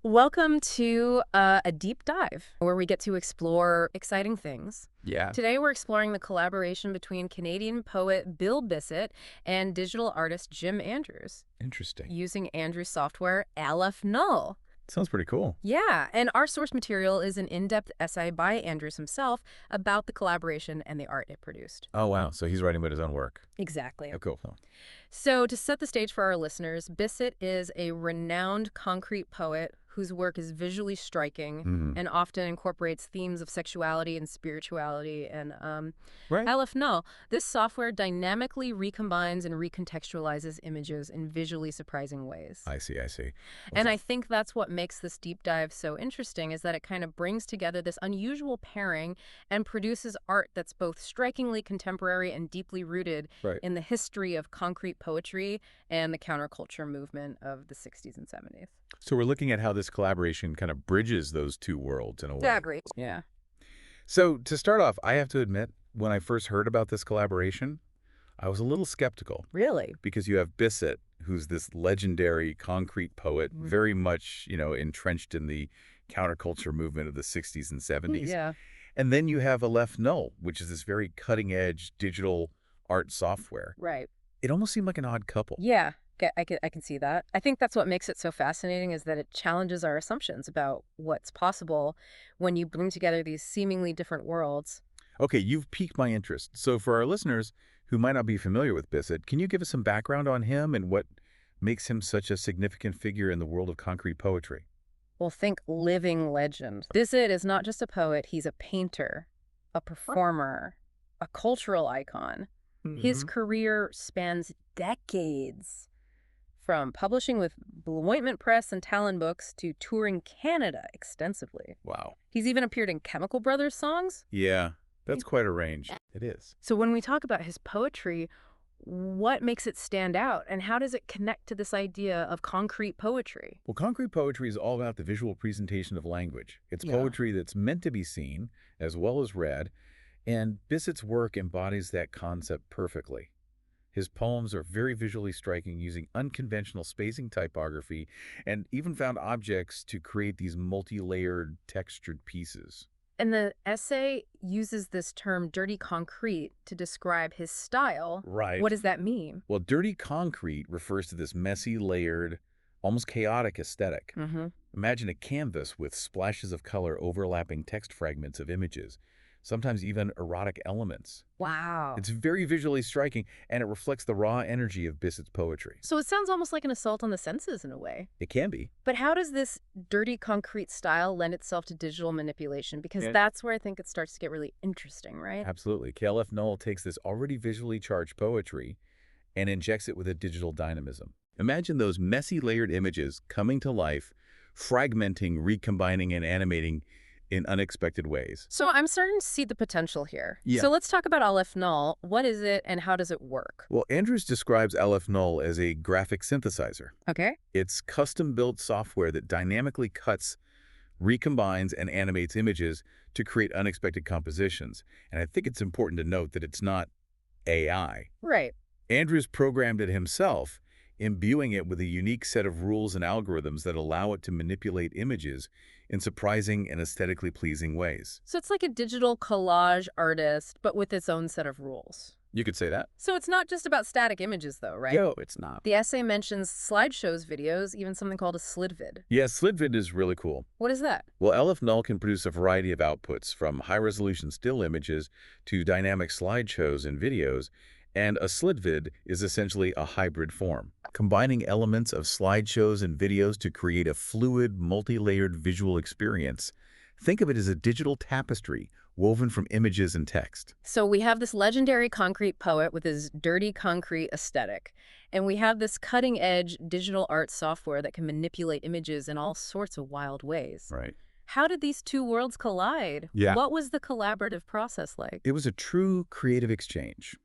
Welcome to a deep dive where we get to explore exciting things. Yeah, Today we're exploring the collaboration between Canadian poet Bill Bissett and digital artist Jim Andrews interesting. using Andrews software Aleph Null. Sounds pretty cool. Yeah, and our source material is an in-depth essay by Andrews himself about the collaboration and the art it produced. Oh, wow. So he's writing about his own work. Exactly. Oh, cool. Oh. So, to set the stage for our listeners, Bissett is a renowned concrete poet whose work is visually striking Hmm. and often incorporates themes of sexuality and spirituality. And Right. Aleph Null, this software dynamically recombines and recontextualizes images in visually surprising ways. I see. I see. And I think that's what makes this deep dive so interesting is that it kind of brings together this unusual pairing and produces art that's both strikingly contemporary and deeply rooted Right. in the history of concrete poetry and the counterculture movement of the 60s and 70s. So we're looking at how this collaboration kind of bridges those two worlds in a way. Agree. Yeah. So to start off, I have to admit, when I first heard about this collaboration, I was a little skeptical Really? because you have Bissett, who's this legendary concrete poet, Mhm. very much, entrenched in the counterculture movement of the 60s and 70s. Yeah. And then you have Aleph Null, which is this very cutting-edge digital art software. Right. It almost seemed like an odd couple. Yeah. I can see that. I think that's what makes it so fascinating is that it challenges our assumptions about what's possible when you bring together these seemingly different worlds. Okay, you've piqued my interest. So for our listeners who might not be familiar with Bissett, can you give us some background on him and what makes him such a significant figure in the world of concrete poetry? Well, think living legend. Bissett is not just a poet, he's a painter, a performer, a cultural icon. His Hmm. career spans decades, from publishing with Blue Ointment Press and Talon Books to touring Canada extensively. Wow. He's even appeared in Chemical Brothers songs. Yeah, that's quite a range. It is. So when we talk about his poetry, what makes it stand out and how does it connect to this idea of concrete poetry? Well, concrete poetry is all about the visual presentation of language. It's Yeah. poetry that's meant to be seen as well as read, and Bissett's work embodies that concept perfectly. His poems are very visually striking, using unconventional spacing typography and even found objects to create these multi-layered textured pieces. And the essay uses this term dirty concrete to describe his style. Right. What does that mean? Well, dirty concrete refers to this messy, layered, almost chaotic aesthetic. Mm-hmm. Imagine a canvas with splashes of color overlapping text fragments of images, sometimes even erotic elements. Wow. It's very visually striking, and it reflects the raw energy of Bissett's poetry. So it sounds almost like an assault on the senses in a way. It can be. But how does this dirty concrete style lend itself to digital manipulation? Because Yeah. that's where I think it starts to get really interesting, right? Absolutely. KLF Noel takes this already visually charged poetry and injects it with a digital dynamism. Imagine those messy layered images coming to life, fragmenting, recombining, and animating in unexpected ways. So I'm starting to see the potential here. Yeah. So let's talk about Aleph Null. What is it and how does it work? Well, Andrews describes LF Null as a graphic synthesizer. Okay. It's custom-built software that dynamically cuts, recombines, and animates images to create unexpected compositions. And I think it's important to note that it's not AI. Right. Andrews programmed it himself, imbuing it with a unique set of rules and algorithms that allow it to manipulate images in surprising and aesthetically pleasing ways. So it's like a digital collage artist, but with its own set of rules. You could say that. So it's not just about static images, though, right? No, it's not. The essay mentions slideshows, videos, even something called a slidvid. Yeah, SlidVid is really cool. What is that? Well, LF Null can produce a variety of outputs, from high-resolution still images to dynamic slideshows and videos, and a slidvid is essentially a hybrid form, combining elements of slideshows and videos to create a fluid, multi-layered visual experience. Think of it as a digital tapestry woven from images and text. So we have this legendary concrete poet with his dirty concrete aesthetic, and we have this cutting-edge digital art software that can manipulate images in all sorts of wild ways. Right. How did these two worlds collide? Yeah. What was the collaborative process like? It was a true creative exchange.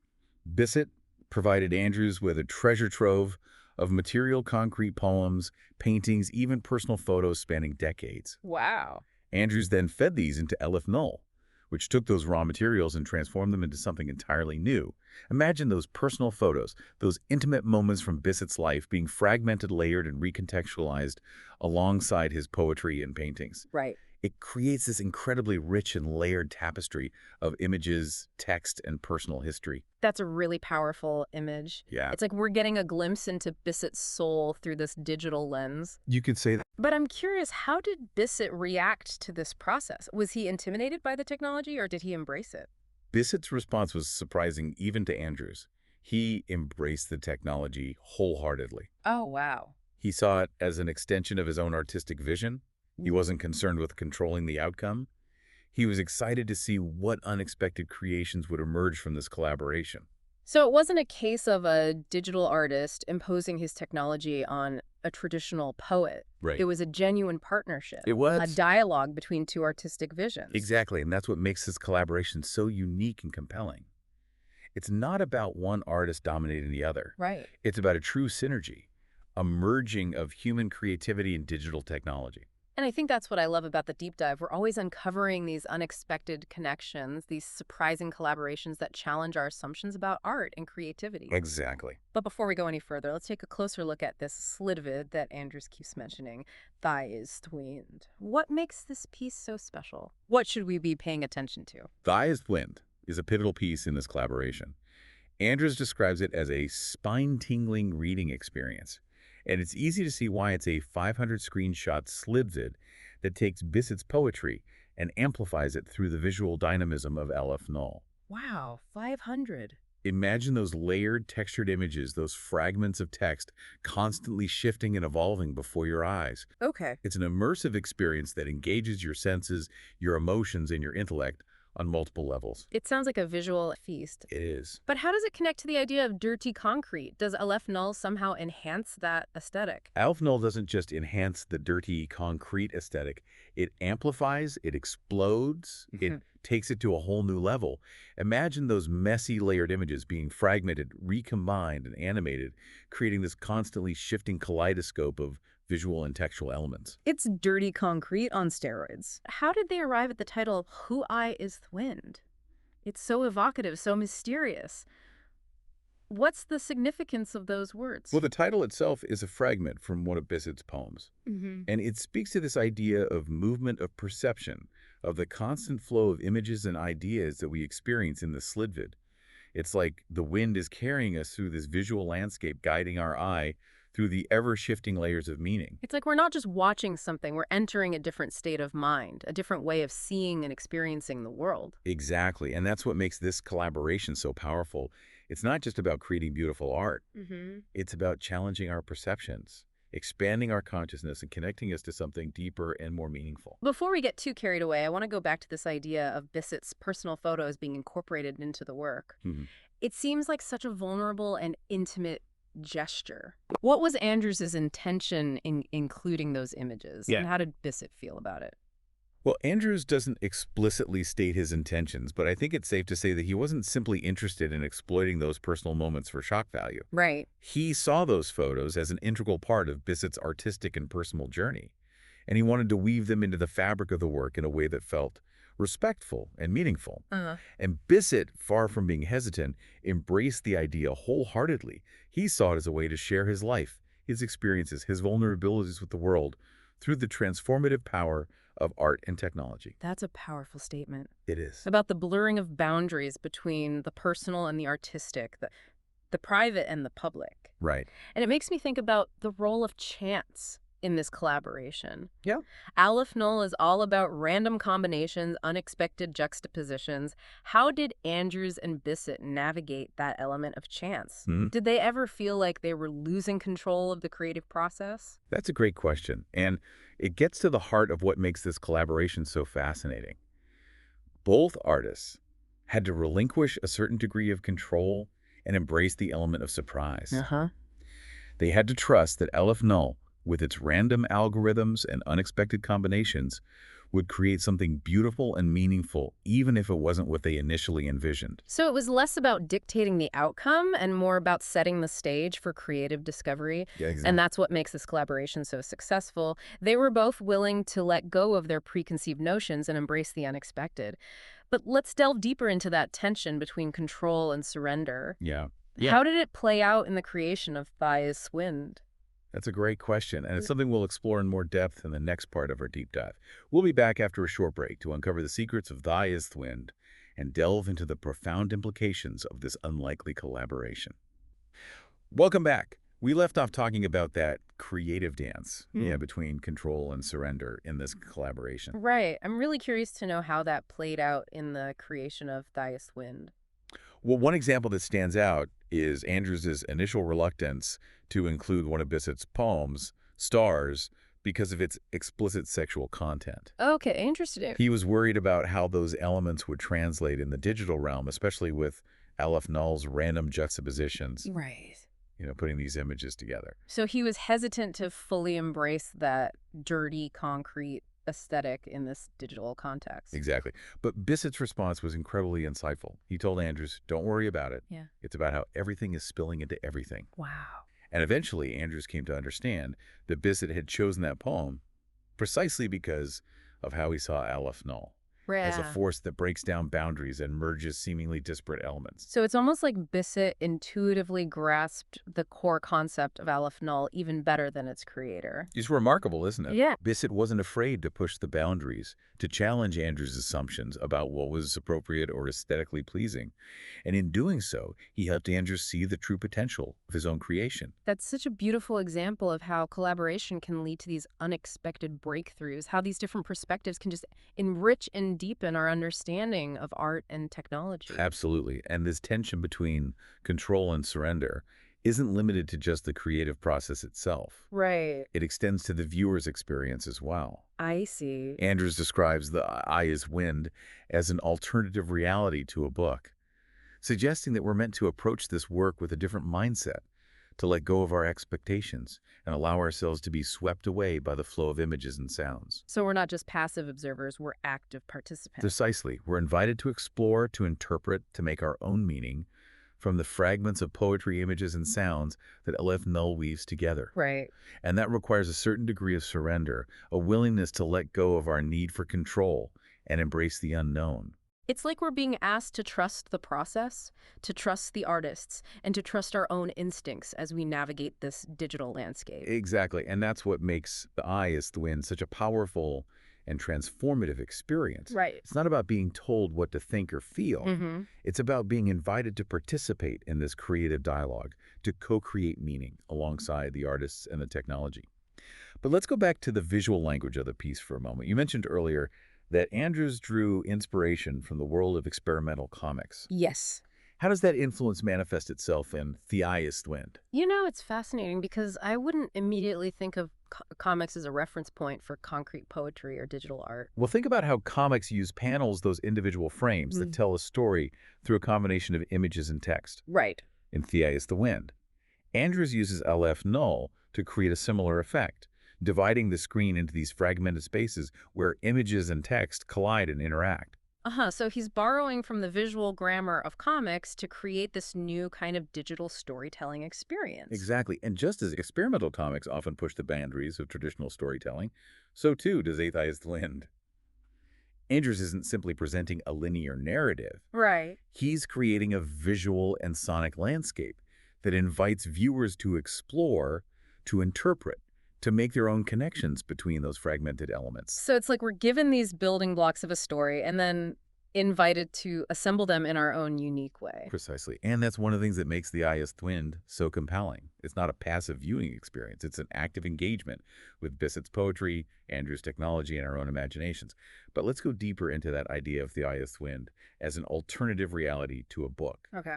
Bissett provided Andrews with a treasure trove of material concrete poems, paintings, even personal photos spanning decades. Wow. Andrews then fed these into Elif Null, which took those raw materials and transformed them into something entirely new. Imagine those personal photos, those intimate moments from Bissett's life being fragmented, layered, and recontextualized alongside his poetry and paintings. Right. It creates this incredibly rich and layered tapestry of images, text, and personal history. That's a really powerful image. Yeah, It's like we're getting a glimpse into Bissett's soul through this digital lens. you could say that. But I'm curious, how did Bissett react to this process? Was he intimidated by the technology or did he embrace it? Bissett's response was surprising even to Andrews. He embraced the technology wholeheartedly. Oh, wow. He saw it as an extension of his own artistic vision. He wasn't concerned with controlling the outcome. He was excited to see what unexpected creations would emerge from this collaboration. So it wasn't a case of a digital artist imposing his technology on a traditional poet. Right. It was a genuine partnership, It a was. dialogue between two artistic visions. Exactly, and that's what makes this collaboration so unique and compelling. It's not about one artist dominating the other. Right. It's about a true synergy, a merging of human creativity and digital technology. And I think that's what I love about the deep dive. We're always uncovering these unexpected connections, these surprising collaborations that challenge our assumptions about art and creativity. Exactly. But before we go any further, let's take a closer look at this slidvid that Andrews keeps mentioning, thighs twinned. What makes this piece so special? What should we be paying attention to? Thy is Wind is a pivotal piece in this collaboration. Andrews describes it as a spine-tingling reading experience, and it's easy to see why it's a 500-screenshot slidvid that takes Bissett's poetry and amplifies it through the visual dynamism of LF Null. Wow, 500. Imagine those layered, textured images, those fragments of text constantly shifting and evolving before your eyes. Okay. It's an immersive experience that engages your senses, your emotions, and your intellect on multiple levels. It sounds like a visual feast. It is. But how does it connect to the idea of dirty concrete? Does Aleph Null somehow enhance that aesthetic? Alf Null doesn't just enhance the dirty concrete aesthetic. It amplifies, it explodes, it takes it to a whole new level. Imagine those messy layered images being fragmented, recombined, and animated, creating this constantly shifting kaleidoscope of visual and textual elements. It's dirty concrete on steroids. How did they arrive at the title Who I is Thwind? It's so evocative, so mysterious. What's the significance of those words? Well, the title itself is a fragment from one of Bissett's poems, Mm-hmm. and it speaks to this idea of movement of perception, of the constant flow of images and ideas that we experience in the slidvid. It's like the wind is carrying us through this visual landscape, guiding our eye through the ever-shifting layers of meaning. It's like we're not just watching something, we're entering a different state of mind, a different way of seeing and experiencing the world. Exactly, and that's what makes this collaboration so powerful. It's not just about creating beautiful art. Mm-hmm. It's about challenging our perceptions, expanding our consciousness, and connecting us to something deeper and more meaningful. Before we get too carried away, I want to go back to this idea of Bissett's personal photos being incorporated into the work. Mhm. It seems like such a vulnerable and intimate gesture. What was Andrews's intention in including those images? Yeah. And how did Bissett feel about it? Well, Andrews doesn't explicitly state his intentions, but I think it's safe to say that he wasn't simply interested in exploiting those personal moments for shock value. Right. He saw those photos as an integral part of Bissett's artistic and personal journey, and he wanted to weave them into the fabric of the work in a way that felt respectful and meaningful. And Bissett, far from being hesitant, embraced the idea wholeheartedly. He saw it as a way to share his life, his experiences, his vulnerabilities with the world through the transformative power of art and technology. That's a powerful statement. It is. About the blurring of boundaries between the personal and the artistic, the private and the public. Right. And it makes me think about the role of chance in this collaboration. Yeah. Aleph Null is all about random combinations, unexpected juxtapositions. How did Andrews and Bissett navigate that element of chance? Hmm. Did they ever feel like they were losing control of the creative process? That's a great question, and it gets to the heart of what makes this collaboration so fascinating. Both artists had to relinquish a certain degree of control and embrace the element of surprise. Uh-huh. They had to trust that LF Null, with its random algorithms and unexpected combinations, would create something beautiful and meaningful, even if it wasn't what they initially envisioned. So it was less about dictating the outcome and more about setting the stage for creative discovery. Yeah, And that's what makes this collaboration so successful. They were both willing to let go of their preconceived notions and embrace the unexpected. But let's delve deeper into that tension between control and surrender. Yeah. Yeah. How did it play out in the creation of Thias Wind? That's a great question, and it's something we'll explore in more depth in the next part of our deep dive. We'll be back after a short break to uncover the secrets of Thy is the Wind and delve into the profound implications of this unlikely collaboration. Welcome back. We left off talking about that creative dance, between control and surrender in this collaboration. Right. I'm really curious to know how that played out in the creation of Thias Wind. Well, one example that stands out is Andrews's initial reluctance to include one of Bissett's poems, Stars, because of its explicit sexual content. Okay, interesting. He was worried about how those elements would translate in the digital realm, especially with Aleph Null's random juxtapositions, Right. putting these images together. So he was hesitant to fully embrace that dirty concrete aesthetic in this digital context. Exactly. But Bissett's response was incredibly insightful. He told Andrews, don't worry about it. Yeah. It's about how everything is spilling into everything. Wow. And eventually, Andrews came to understand that Bissett had chosen that poem precisely because of how he saw Aleph Null as a Yeah. force that breaks down boundaries and merges seemingly disparate elements. So it's almost like Bissett intuitively grasped the core concept of Aleph Null even better than its creator. It's remarkable, isn't it? Yeah. Bissett wasn't afraid to push the boundaries, to challenge Andrews' assumptions about what was appropriate or aesthetically pleasing. And in doing so, he helped Andrews see the true potential of his own creation. That's such a beautiful example of how collaboration can lead to these unexpected breakthroughs, how these different perspectives can just enrich and deepen our understanding of art and technology. Absolutely. And this tension between control and surrender isn't limited to just the creative process itself. Right. It extends to the viewer's experience as well. I see. Andrews describes The Eye is Wind as an alternative reality to a book, suggesting that we're meant to approach this work with a different mindset, to let go of our expectations and allow ourselves to be swept away by the flow of images and sounds. So we're not just passive observers, we're active participants. Precisely. We're invited to explore, to interpret, to make our own meaning from the fragments of poetry, images, and sounds that Aleph Null weaves together. Right. And that requires a certain degree of surrender, a willingness to let go of our need for control and embrace the unknown. It's like we're being asked to trust the process, to trust the artists, and to trust our own instincts as we navigate this digital landscape. Exactly. And that's what makes The Eye is the Wind such a powerful and transformative experience. Right. It's not about being told what to think or feel. Mm-hmm. It's about being invited to participate in this creative dialogue, to co-create meaning alongside the artists and the technology. But let's go back to the visual language of the piece for a moment. You mentioned earlier that Andrews drew inspiration from the world of experimental comics. Yes. How does that influence manifest itself in The Eye is the Wind? It's fascinating because I wouldn't immediately think of comics as a reference point for concrete poetry or digital art. Well, think about how comics use panels, those individual frames that tell a story through a combination of images and text. Right. In The Eye is the Wind, Andrews uses Aleph Null to create a similar effect, dividing the screen into these fragmented spaces where images and text collide and interact. So he's borrowing from the visual grammar of comics to create this new kind of digital storytelling experience. Exactly. And just as experimental comics often push the boundaries of traditional storytelling, so too does Eye is the Wind. Andrews isn't simply presenting a linear narrative. Right. He's creating a visual and sonic landscape that invites viewers to explore, to interpret, to make their own connections between those fragmented elements. So it's like we're given these building blocks of a story and then invited to assemble them in our own unique way. Precisely. And that's one of the things that makes The Eye is the Wind so compelling. It's not a passive viewing experience. It's an active engagement with Bissett's poetry, Andrews' technology, and our own imaginations. But let's go deeper into that idea of The Eye is the Wind as an alternative reality to a book. Okay.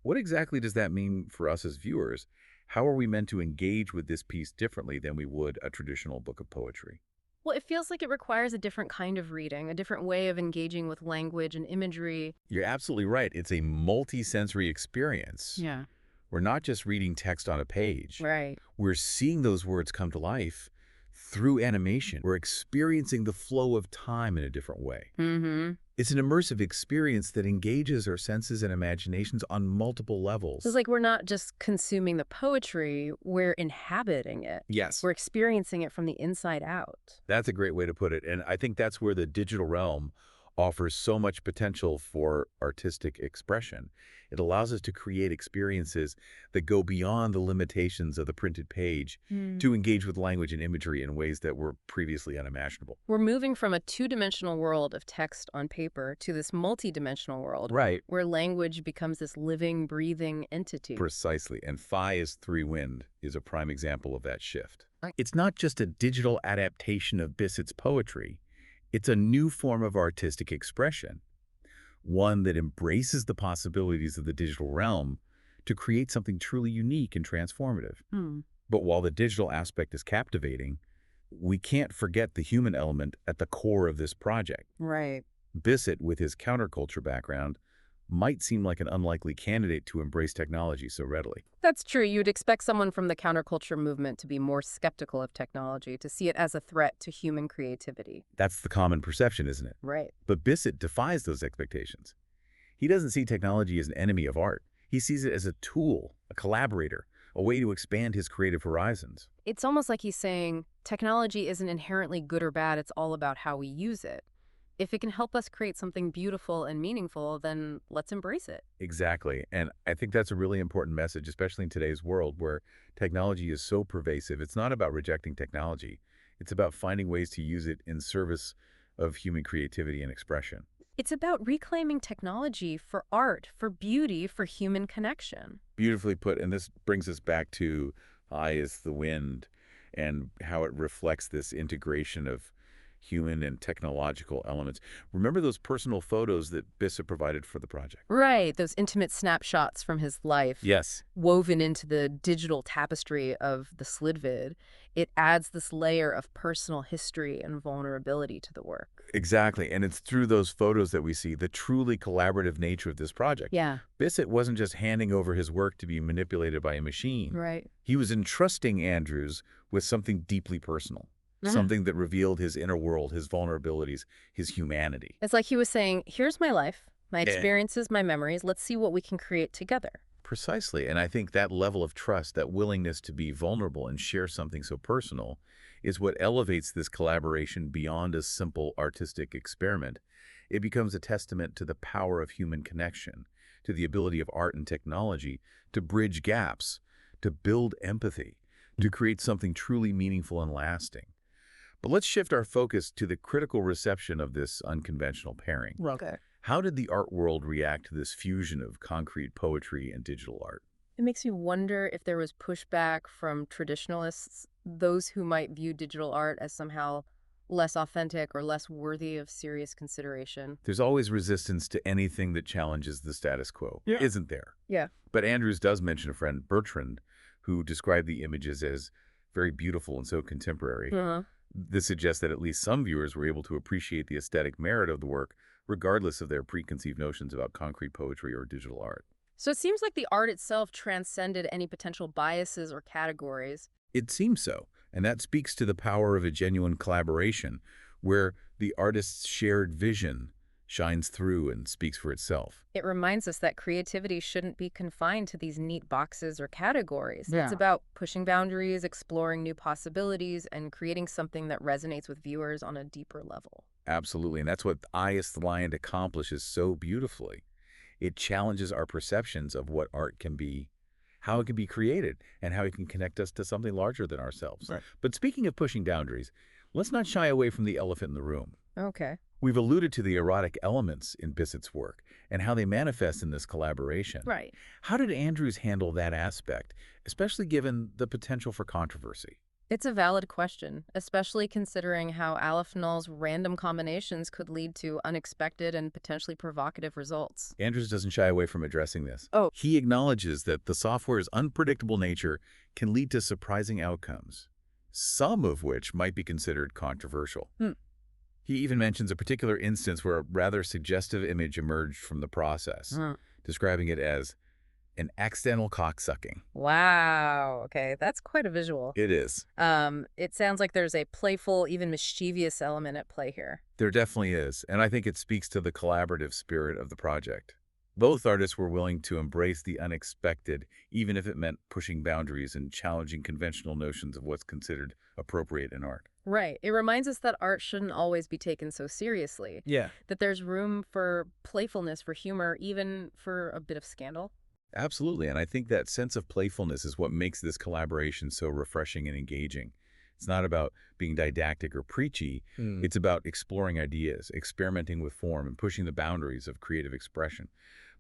What exactly does that mean for us as viewers? How are we meant to engage with this piece differently than we would a traditional book of poetry? Well, it feels like it requires a different kind of reading, a different way of engaging with language and imagery. You're absolutely right. It's a multi-sensory experience. Yeah. We're not just reading text on a page. Right. We're seeing those words come to life through animation. We're experiencing the flow of time in a different way. Mm-hmm. It's an immersive experience that engages our senses and imaginations on multiple levels. So it's like we're not just consuming the poetry, we're inhabiting it. Yes. We're experiencing it from the inside out. That's a great way to put it. And I think that's where the digital realm offers so much potential for artistic expression. It allows us to create experiences that go beyond the limitations of the printed page to engage with language and imagery in ways that were previously unimaginable. We're moving from a two-dimensional world of text on paper to this multi-dimensional world Right. where language becomes this living, breathing entity. Precisely. And Phi is three wind is a prime example of that shift. It's not just a digital adaptation of Bissett's poetry. It's a new form of artistic expression, one that embraces the possibilities of the digital realm to create something truly unique and transformative. Hmm. But while the digital aspect is captivating, we can't forget the human element at the core of this project. Right. Bissett, with his counterculture background, might seem like an unlikely candidate to embrace technology so readily. That's true. You'd expect someone from the counterculture movement to be more skeptical of technology, to see it as a threat to human creativity. That's the common perception, isn't it? Right. But Bissett defies those expectations. He doesn't see technology as an enemy of art. He sees it as a tool, a collaborator, a way to expand his creative horizons. It's almost like he's saying technology isn't inherently good or bad, it's all about how we use it. If it can help us create something beautiful and meaningful, then let's embrace it. Exactly. And I think that's a really important message, especially in today's world where technology is so pervasive. It's not about rejecting technology. It's about finding ways to use it in service of human creativity and expression. It's about reclaiming technology for art, for beauty, for human connection. Beautifully put. And this brings us back to "I is the wind" and how it reflects this integration of human and technological elements. Remember those personal photos that Bissett provided for the project? Right, those intimate snapshots from his life. Yes. Woven into the digital tapestry of the slidvid, it adds this layer of personal history and vulnerability to the work. Exactly. And it's through those photos that we see the truly collaborative nature of this project. Yeah. Bissett wasn't just handing over his work to be manipulated by a machine. Right. He was entrusting Andrews with something deeply personal, something that revealed his inner world, his vulnerabilities, his humanity. It's like he was saying, here's my life, my Yeah. experiences, my memories. Let's see what we can create together. Precisely. And I think that level of trust, that willingness to be vulnerable and share something so personal, is what elevates this collaboration beyond a simple artistic experiment. It becomes a testament to the power of human connection, to the ability of art and technology to bridge gaps, to build empathy, to create something truly meaningful and lasting. But let's shift our focus to the critical reception of this unconventional pairing. Okay. How did the art world react to this fusion of concrete poetry and digital art? It makes me wonder if there was pushback from traditionalists, those who might view digital art as somehow less authentic or less worthy of serious consideration. There's always resistance to anything that challenges the status quo, isn't there? Yeah. But Andrews does mention a friend, Bertrand, who described the images as very beautiful and so contemporary. This suggests that at least some viewers were able to appreciate the aesthetic merit of the work, regardless of their preconceived notions about concrete poetry or digital art. So it seems like the art itself transcended any potential biases or categories. It seems so, and that speaks to the power of a genuine collaboration, where the artist's shared vision shines through and speaks for itself. It reminds us that creativity shouldn't be confined to these neat boxes or categories. Yeah. It's about pushing boundaries, exploring new possibilities, and creating something that resonates with viewers on a deeper level. Absolutely, and that's what "I is the Lion" accomplishes so beautifully. It challenges our perceptions of what art can be, how it can be created, and how it can connect us to something larger than ourselves. Right. But speaking of pushing boundaries, let's not shy away from the elephant in the room. Okay. We've alluded to the erotic elements in Bissett's work and how they manifest in this collaboration. Right. How did Andrews handle that aspect, especially given the potential for controversy? It's a valid question, especially considering how aliphenol's random combinations could lead to unexpected and potentially provocative results. Andrews doesn't shy away from addressing this. Oh. He acknowledges that the software's unpredictable nature can lead to surprising outcomes, some of which might be considered controversial. He even mentions a particular instance where a rather suggestive image emerged from the process, describing it as an accidental cocksucking. Wow. Okay, that's quite a visual. It is. It sounds like there's a playful, even mischievous element at play here. There definitely is, and I think it speaks to the collaborative spirit of the project. Both artists were willing to embrace the unexpected, even if it meant pushing boundaries and challenging conventional notions of what's considered appropriate in art. Right. It reminds us that art shouldn't always be taken so seriously, Yeah. that there's room for playfulness, for humor, even for a bit of scandal. Absolutely, and I think that sense of playfulness is what makes this collaboration so refreshing and engaging. It's not about being didactic or preachy. It's about exploring ideas, experimenting with form, and pushing the boundaries of creative expression.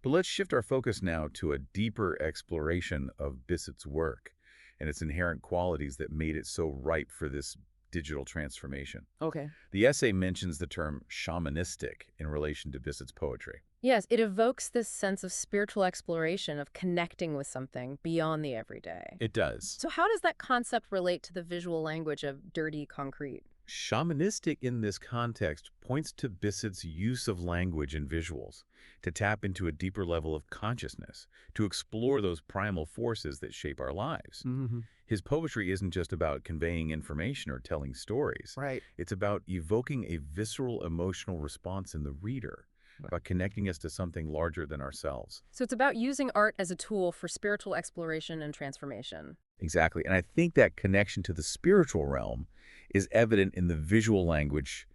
But let's shift our focus now to a deeper exploration of Bissett's work and its inherent qualities that made it so ripe for this digital transformation. Okay. The essay mentions the term shamanistic in relation to Bissett's poetry. Yes, it evokes this sense of spiritual exploration, of connecting with something beyond the everyday. It does. So how does that concept relate to the visual language of dirty concrete? Shamanistic in this context points to Bissett's use of language and visuals to tap into a deeper level of consciousness, to explore those primal forces that shape our lives. His poetry isn't just about conveying information or telling stories. Right. It's about evoking a visceral emotional response in the reader, about connecting us to something larger than ourselves. So it's about using art as a tool for spiritual exploration and transformation. Exactly. And I think that connection to the spiritual realm is evident in the visual language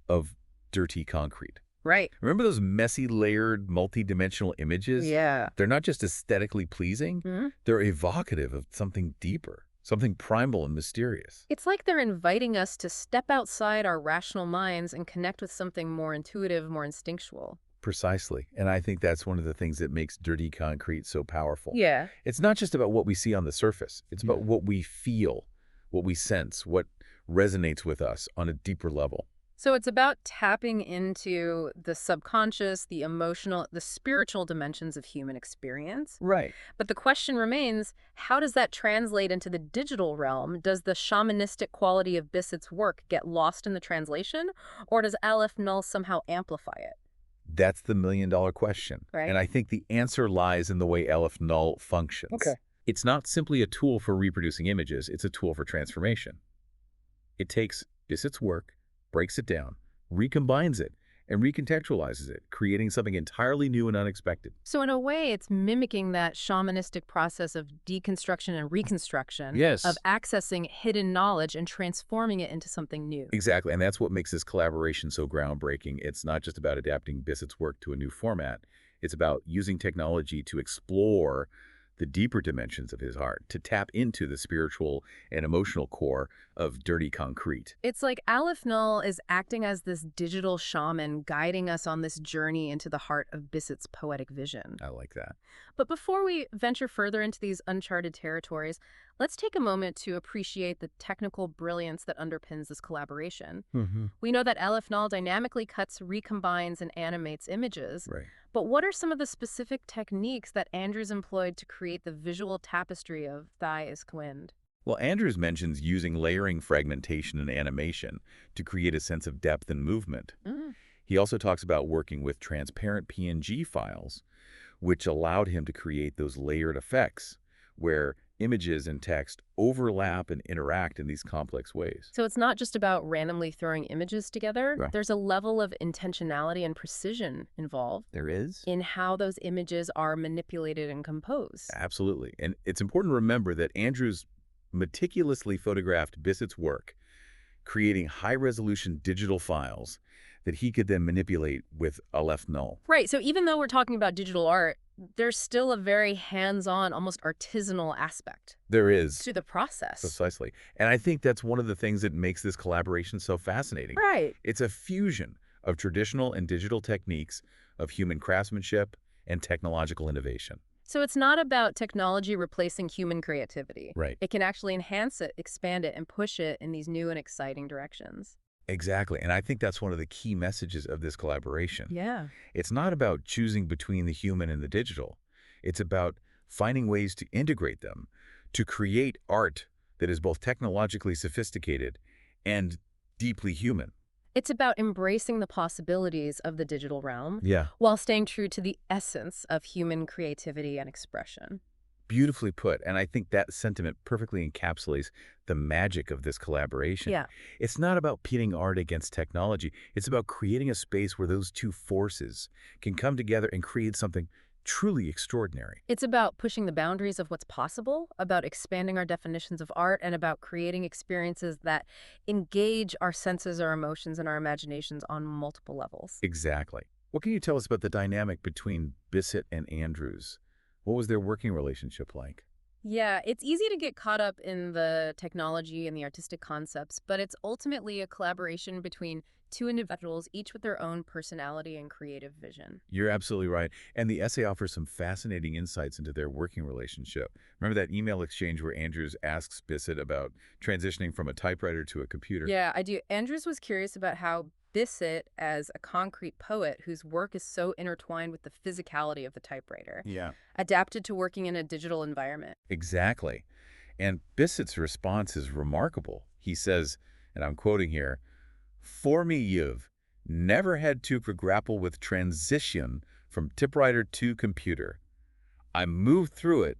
of dirty concrete. Right. Remember those messy, layered, multi-dimensional images? Yeah. They're not just aesthetically pleasing, they're evocative of something deeper, something primal and mysterious. It's like they're inviting us to step outside our rational minds and connect with something more intuitive, more instinctual. Precisely. And I think that's one of the things that makes dirty concrete so powerful. Yeah. It's not just about what we see on the surface. It's about what we feel, what we sense, what resonates with us on a deeper level. So it's about tapping into the subconscious, the emotional, the spiritual dimensions of human experience. Right. But the question remains, how does that translate into the digital realm? Does the shamanistic quality of Bissett's work get lost in the translation, or does Aleph Null somehow amplify it? That's the million-dollar question. Right. And I think the answer lies in the way Aleph Null functions. Okay. It's not simply a tool for reproducing images, it's a tool for transformation. It takes Bissett's work, breaks it down, recombines it, and recontextualizes it, creating something entirely new and unexpected. So in a way, it's mimicking that shamanistic process of deconstruction and reconstruction, Yes. of accessing hidden knowledge and transforming it into something new. Exactly, and that's what makes this collaboration so groundbreaking. It's not just about adapting Bissett's work to a new format. It's about using technology to explore the deeper dimensions of his art, to tap into the spiritual and emotional core of dirty concrete. It's like Aleph Null is acting as this digital shaman, guiding us on this journey into the heart of Bissett's poetic vision. I like that. But before we venture further into these uncharted territories, let's take a moment to appreciate the technical brilliance that underpins this collaboration. We know that Aleph Null dynamically cuts, recombines, and animates images. Right. But what are some of the specific techniques that Andrews employed to create the visual tapestry of Thigh is Wind? Well, Andrews mentions using layering, fragmentation, and animation to create a sense of depth and movement. He also talks about working with transparent PNG files, which allowed him to create those layered effects where images and text overlap and interact in these complex ways. So it's not just about randomly throwing images together. Right. There's a level of intentionality and precision involved There is? in how those images are manipulated and composed. Absolutely. And it's important to remember that Andrews meticulously photographed Bissett's work, creating high-resolution digital files that he could then manipulate with Aleph Null. Right. So even though we're talking about digital art, there's still a very hands-on, almost artisanal aspect There is. to the process. Precisely. And I think that's one of the things that makes this collaboration so fascinating. Right. It's a fusion of traditional and digital techniques, of human craftsmanship and technological innovation. So it's not about technology replacing human creativity. Right. It can actually enhance it, expand it, and push it in these new and exciting directions. Exactly. And I think that's one of the key messages of this collaboration. Yeah. It's not about choosing between the human and the digital. It's about finding ways to integrate them, to create art that is both technologically sophisticated and deeply human. It's about embracing the possibilities of the digital realm Yeah. while staying true to the essence of human creativity and expression. Beautifully put, and I think that sentiment perfectly encapsulates the magic of this collaboration. Yeah. It's not about pitting art against technology. It's about creating a space where those two forces can come together and create something truly extraordinary. It's about pushing the boundaries of what's possible, about expanding our definitions of art, and about creating experiences that engage our senses, our emotions, and our imaginations on multiple levels. Exactly. What can you tell us about the dynamic between Bissett and Andrews? What was their working relationship like? Yeah, it's easy to get caught up in the technology and the artistic concepts, but it's ultimately a collaboration between two individuals, each with their own personality and creative vision. You're absolutely right. And the essay offers some fascinating insights into their working relationship. Remember that email exchange where Andrews asks Bissett about transitioning from a typewriter to a computer? Yeah, I do. Andrews was curious about how Bissett, as a concrete poet whose work is so intertwined with the physicality of the typewriter, Yeah. adapted to working in a digital environment. Exactly. And Bissett's response is remarkable. He says, and I'm quoting here, "For me, you've never had to grapple with transition from typewriter to computer. I moved through it,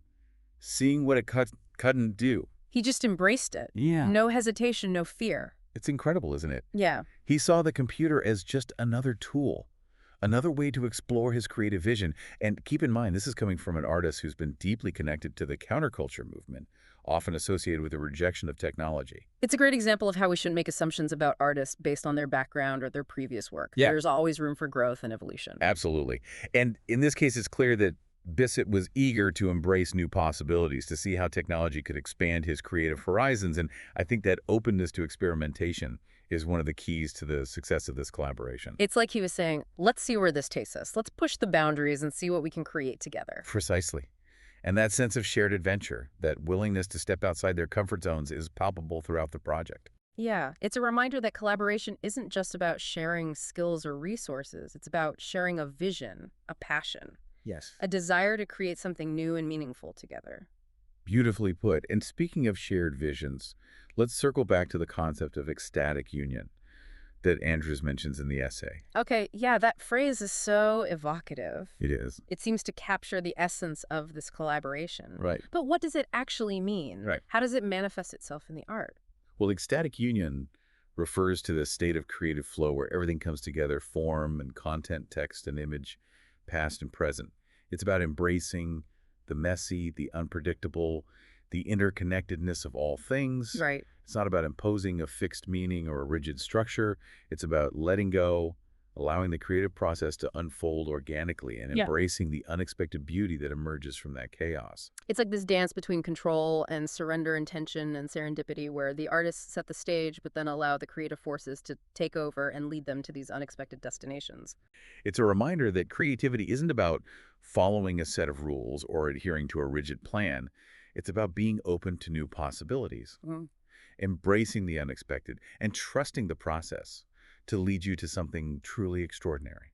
seeing what it couldn't do." He just embraced it. Yeah. No hesitation, no fear. It's incredible, isn't it? Yeah. He saw the computer as just another tool, another way to explore his creative vision. And keep in mind, this is coming from an artist who's been deeply connected to the counterculture movement, often associated with the rejection of technology. It's a great example of how we shouldn't make assumptions about artists based on their background or their previous work. Yeah. There's always room for growth and evolution. Absolutely. And in this case, it's clear that Bissett was eager to embrace new possibilities, to see how technology could expand his creative horizons. And I think that openness to experimentation is one of the keys to the success of this collaboration. It's like he was saying, let's see where this takes us. Let's push the boundaries and see what we can create together. Precisely. And that sense of shared adventure, that willingness to step outside their comfort zones is palpable throughout the project. Yeah, it's a reminder that collaboration isn't just about sharing skills or resources. It's about sharing a vision, a passion, Yes. a desire to create something new and meaningful together. Beautifully put. And speaking of shared visions, let's circle back to the concept of ecstatic union that Andrews mentions in the essay. Okay, yeah, that phrase is so evocative. It is. It seems to capture the essence of this collaboration. Right. But what does it actually mean? Right. How does it manifest itself in the art? Well, ecstatic union refers to the state of creative flow where everything comes together, form and content, text and image, past and present. It's about embracing the messy, the unpredictable, the interconnectedness of all things. Right. It's not about imposing a fixed meaning or a rigid structure. It's about letting go, allowing the creative process to unfold organically and Yeah. embracing the unexpected beauty that emerges from that chaos. It's like this dance between control and surrender and tension and serendipity where the artists set the stage but then allow the creative forces to take over and lead them to these unexpected destinations. It's a reminder that creativity isn't about following a set of rules or adhering to a rigid plan. It's about being open to new possibilities, Mm. embracing the unexpected, and trusting the process to lead you to something truly extraordinary.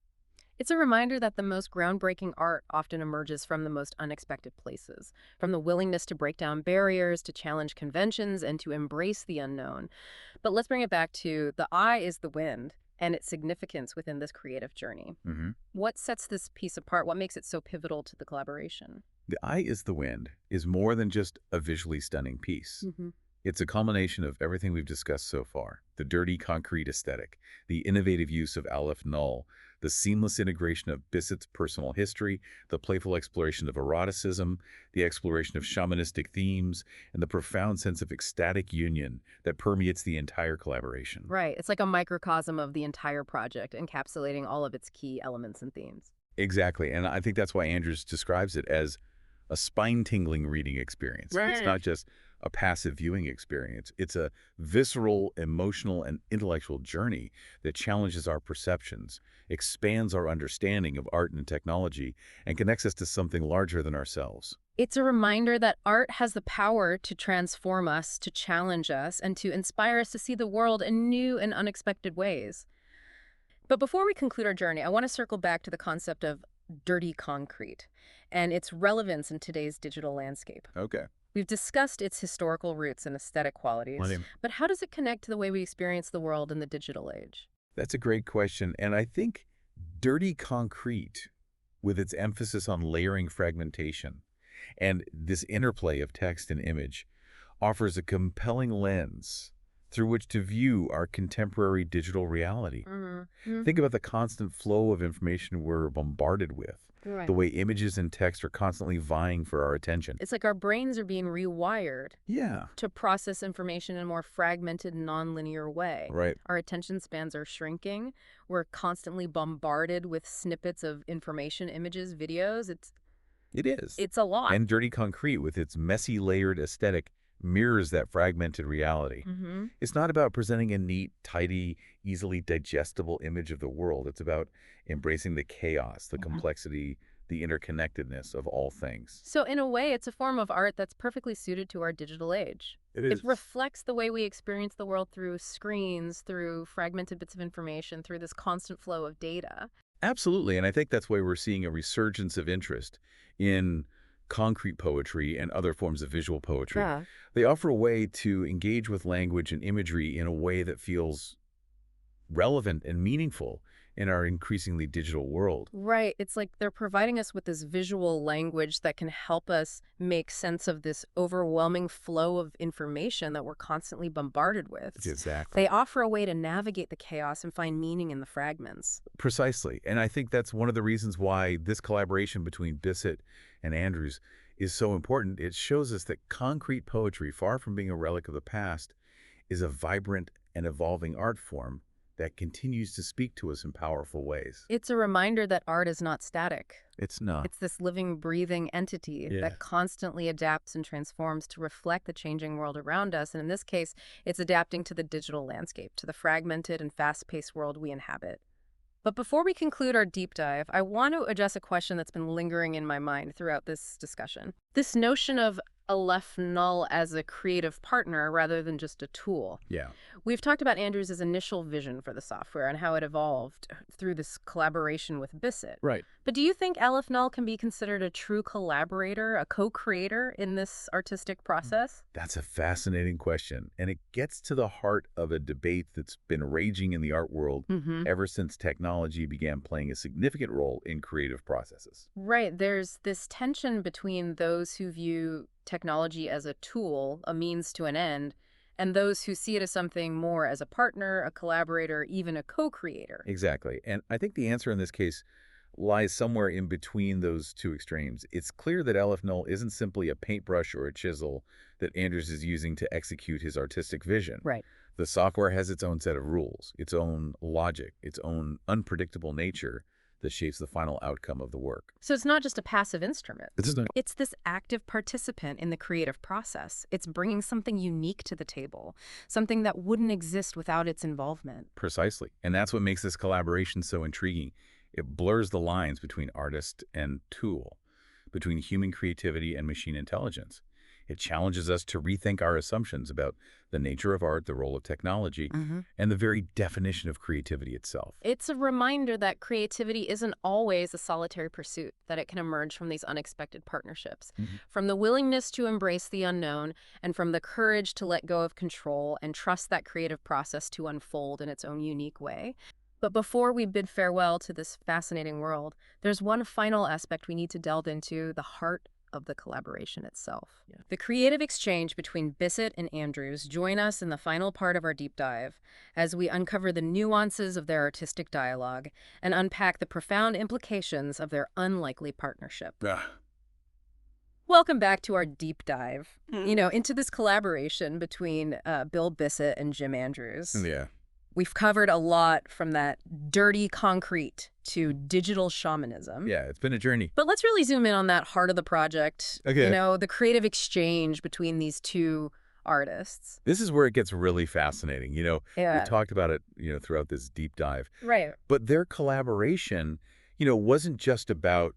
It's a reminder that the most groundbreaking art often emerges from the most unexpected places, from the willingness to break down barriers, to challenge conventions, and to embrace the unknown. But let's bring it back to the eye is the wind and its significance within this creative journey. Mhm. What sets this piece apart? What makes it so pivotal to the collaboration? The Eye is the Wind is more than just a visually stunning piece. Mm-hmm. It's a culmination of everything we've discussed so far. The dirty concrete aesthetic, the innovative use of Aleph Null, the seamless integration of Bissett's personal history, the playful exploration of eroticism, the exploration of shamanistic themes, and the profound sense of ecstatic union that permeates the entire collaboration. Right. It's like a microcosm of the entire project, encapsulating all of its key elements and themes. Exactly, and I think that's why Andrews describes it as a spine-tingling reading experience. It's not just a passive viewing experience. It's a visceral, emotional, and intellectual journey that challenges our perceptions, expands our understanding of art and technology, and connects us to something larger than ourselves. It's a reminder that art has the power to transform us, to challenge us, and to inspire us to see the world in new and unexpected ways. But before we conclude our journey, I want to circle back to the concept of dirty concrete and its relevance in today's digital landscape. Okay. We've discussed its historical roots and aesthetic qualities, William. but how does it connect to the way we experience the world in the digital age? That's a great question, and I think dirty concrete, with its emphasis on layering fragmentation, And this interplay of text and image offers a compelling lens through which to view our contemporary digital reality. Mm-hmm. Think about the constant flow of information we're bombarded with, the Right. way images and text are constantly vying for our attention. It's like our brains are being rewired Yeah, to process information in a more fragmented, nonlinear way. right. Our attention spans are shrinking. We're constantly bombarded with snippets of information, images, videos. It is. It's a lot. And Dirty Concrete, with its messy, layered aesthetic, mirrors that fragmented reality. Mm-hmm. It's not about presenting a neat, tidy, easily digestible image of the world. It's about embracing the chaos, the complexity, the interconnectedness of all things. So in a way, it's a form of art that's perfectly suited to our digital age. It It is. reflects the way we experience the world through screens, through fragmented bits of information, through this constant flow of data. Absolutely, and I think that's why we're seeing a resurgence of interest in concrete poetry and other forms of visual poetry. Yeah. They offer a way to engage with language and imagery in a way that feels relevant and meaningful in our increasingly digital world. Right. It's like they're providing us with this visual language that can help us make sense of this overwhelming flow of information that we're constantly bombarded with. Exactly. They offer a way to navigate the chaos and find meaning in the fragments. Precisely. And I think that's one of the reasons why this collaboration between Bissett and Andrews is so important. It shows us that concrete poetry, far from being a relic of the past, is a vibrant and evolving art form that continues to speak to us in powerful ways. It's a reminder that art is not static. It's not. It's this living, breathing entity Yeah. that constantly adapts and transforms to reflect the changing world around us. And in this case, it's adapting to the digital landscape, to the fragmented and fast-paced world we inhabit. But before we conclude our deep dive, I want to address a question that's been lingering in my mind throughout this discussion. This notion of Aleph Null as a creative partner rather than just a tool. Yeah. We've talked about Andrews' initial vision for the software and how it evolved through this collaboration with Bissett. Right. But do you think Aleph Null can be considered a true collaborator, a co-creator in this artistic process? That's a fascinating question, and it gets to the heart of a debate that's been raging in the art world Mm-hmm. ever since technology began playing a significant role in creative processes. Right. There's this tension between those who view technology as a tool, a means to an end, and those who see it as something more as a partner, a collaborator, even a co-creator. Exactly. And I think the answer in this case lies somewhere in between those two extremes. It's clear that Aleph Null isn't simply a paintbrush or a chisel that Andrews is using to execute his artistic vision. Right. The software has its own set of rules, its own logic, its own unpredictable nature that shapes the final outcome of the work. So it's not just a passive instrument. This is not It's this active participant in the creative process. It's bringing something unique to the table, something that wouldn't exist without its involvement. precisely. And that's what makes this collaboration so intriguing. It blurs the lines between artist and tool, between human creativity and machine intelligence. It challenges us to rethink our assumptions about the nature of art, the role of technology, and the very definition of creativity itself. It's a reminder that creativity isn't always a solitary pursuit, that it can emerge from these unexpected partnerships, from the willingness to embrace the unknown, and from the courage to let go of control and trust that creative process to unfold in its own unique way. But before we bid farewell to this fascinating world, there's one final aspect we need to delve into, the heart of the collaboration itself. Yeah. The creative exchange between Bissett and Andrews. Join us in the final part of our deep dive as we uncover the nuances of their artistic dialogue and unpack the profound implications of their unlikely partnership. Welcome back to our deep dive, into this collaboration between Bill Bissett and Jim Andrews. Yeah. We've covered a lot from that dirty concrete to digital shamanism. Yeah, it's been a journey. But let's really zoom in on that heart of the project, Okay. the creative exchange between these two artists. This is where it gets really fascinating. We Yeah. talked about it, throughout this deep dive. Right. But their collaboration, wasn't just about,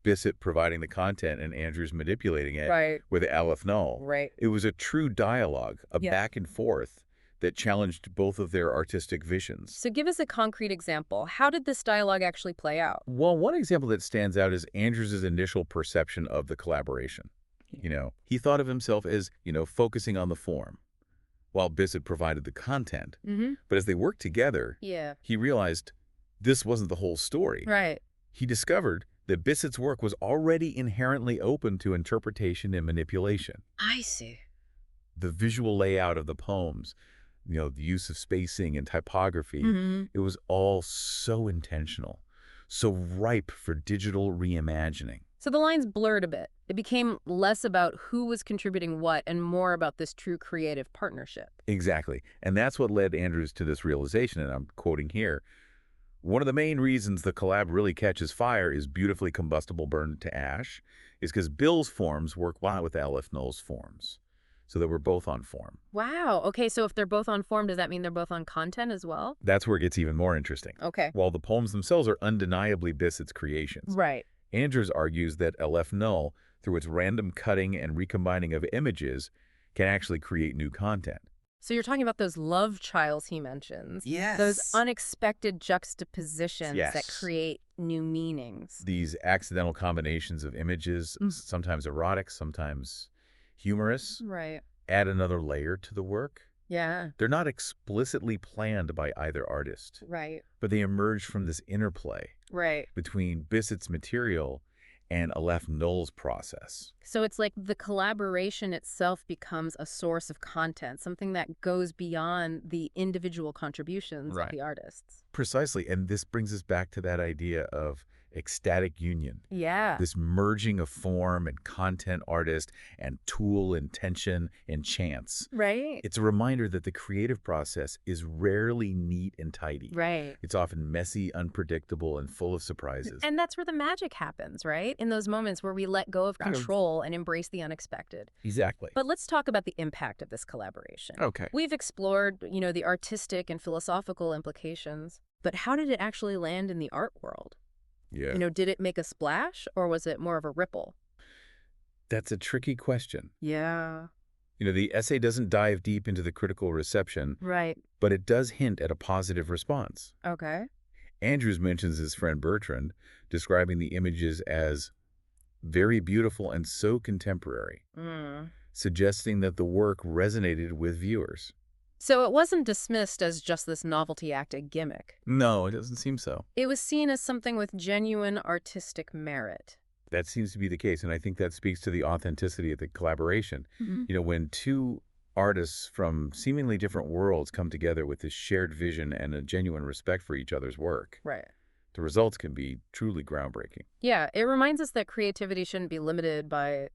Bissett providing the content and Andrews manipulating it Right. with Aleph Null. Right. It was a true dialogue, a Yeah. back and forth that challenged both of their artistic visions. So give us a concrete example. How did this dialogue actually play out? Well, one example that stands out is Andrews' initial perception of the collaboration. He thought of himself as, focusing on the form, while Bissett provided the content. Mm-hmm. But as they worked together, Yeah. he realized this wasn't the whole story. Right. He discovered that Bissett's work was already inherently open to interpretation and manipulation. I see. The visual layout of the poems, the use of spacing and typography, Hmm. it was all so intentional, so ripe for digital reimagining. So the lines blurred a bit. It became less about who was contributing what and more about this true creative partnership. Exactly. And that's what led Andrews to this realization, and I'm quoting here. One of the main reasons the collab really catches fire is beautifully combustible burned to ash, is because Bill's forms work well with Aleph Null's forms, so that we're both on form. Wow. Okay, so if they're both on form, does that mean they're both on content as well? That's where it gets even more interesting. Okay. While the poems themselves are undeniably Bissett's creations, Right. Andrews argues that Aleph Null, through its random cutting and recombining of images, can actually create new content. So you're talking about those love trials he mentions. Those Yes. unexpected juxtapositions that Yes. create new meanings. These accidental combinations of images, Mm. sometimes erotic, sometimes humorous, Right. add another layer to the work. Yeah. They're not explicitly planned by either artist, Right. but they emerge from this interplay Right. between Bissett's material and Aleph Null's process. So it's like the collaboration itself becomes a source of content, something that goes beyond the individual contributions of Right. the artists. Precisely, and this brings us back to that idea of ecstatic union. Yeah. This merging of form and content artist and tool, intention, and chance. Right. It's a reminder that the creative process is rarely neat and tidy. Right. It's often messy, unpredictable, and full of surprises. And that's where the magic happens, right? In those moments where we let go of Kind of. control and embrace the unexpected. Exactly. But let's talk about the impact of this collaboration. Okay. We've explored, the artistic and philosophical implications, but how did it actually land in the art world? Yeah. Did it make a splash or was it more of a ripple? That's a tricky question. Yeah. The essay doesn't dive deep into the critical reception, Right. but it does hint at a positive response. Okay. Andrews mentions his friend Bertrand, describing the images as very beautiful and so contemporary, Mm. suggesting that the work resonated with viewers. So it wasn't dismissed as just this novelty acted gimmick. No, it doesn't seem so. It was seen as something with genuine artistic merit. That seems to be the case, and I think that speaks to the authenticity of the collaboration. Mhm. When two artists from seemingly different worlds come together with this shared vision and a genuine respect for each other's work, Right. the results can be truly groundbreaking. Yeah, it reminds us that creativity shouldn't be limited by,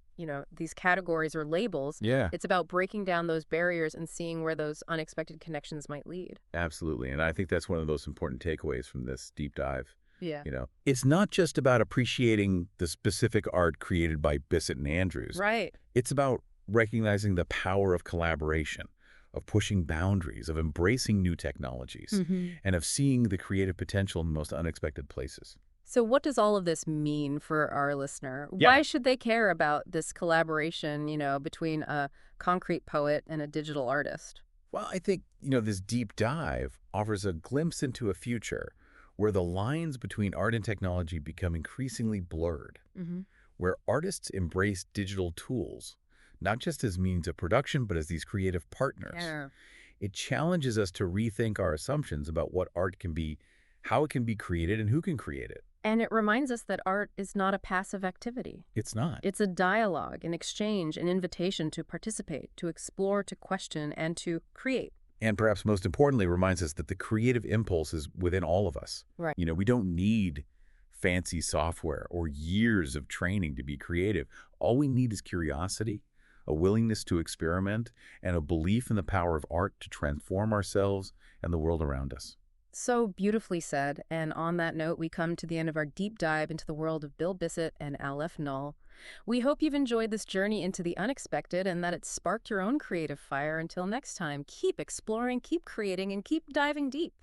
these categories or labels. Yeah, It's about breaking down those barriers and seeing where those unexpected connections might lead. absolutely. And I think that's one of the most important takeaways from this deep dive. Yeah. It's not just about appreciating the specific art created by Bissett and Andrews. Right. It's about recognizing the power of collaboration, of pushing boundaries, of embracing new technologies, Mhm. and of seeing the creative potential in the most unexpected places. So what does all of this mean for our listener? Yeah. Why should they care about this collaboration, between a concrete poet and a digital artist? Well, I think, this deep dive offers a glimpse into a future where the lines between art and technology become increasingly blurred, Mhm. where artists embrace digital tools, not just as means of production, but as these creative partners. Yeah. It challenges us to rethink our assumptions about what art can be, how it can be created, and who can create it. And it reminds us that art is not a passive activity. It's not. It's a dialogue, an exchange, an invitation to participate, to explore, to question, and to create. And perhaps most importantly, reminds us that the creative impulse is within all of us. Right. We don't need fancy software or years of training to be creative. All we need is curiosity, a willingness to experiment, and a belief in the power of art to transform ourselves and the world around us. So beautifully said. And on that note, we come to the end of our deep dive into the world of Bill Bissett and Aleph Null. We hope you've enjoyed this journey into the unexpected and that it sparked your own creative fire. Until next time, keep exploring, keep creating, and keep diving deep.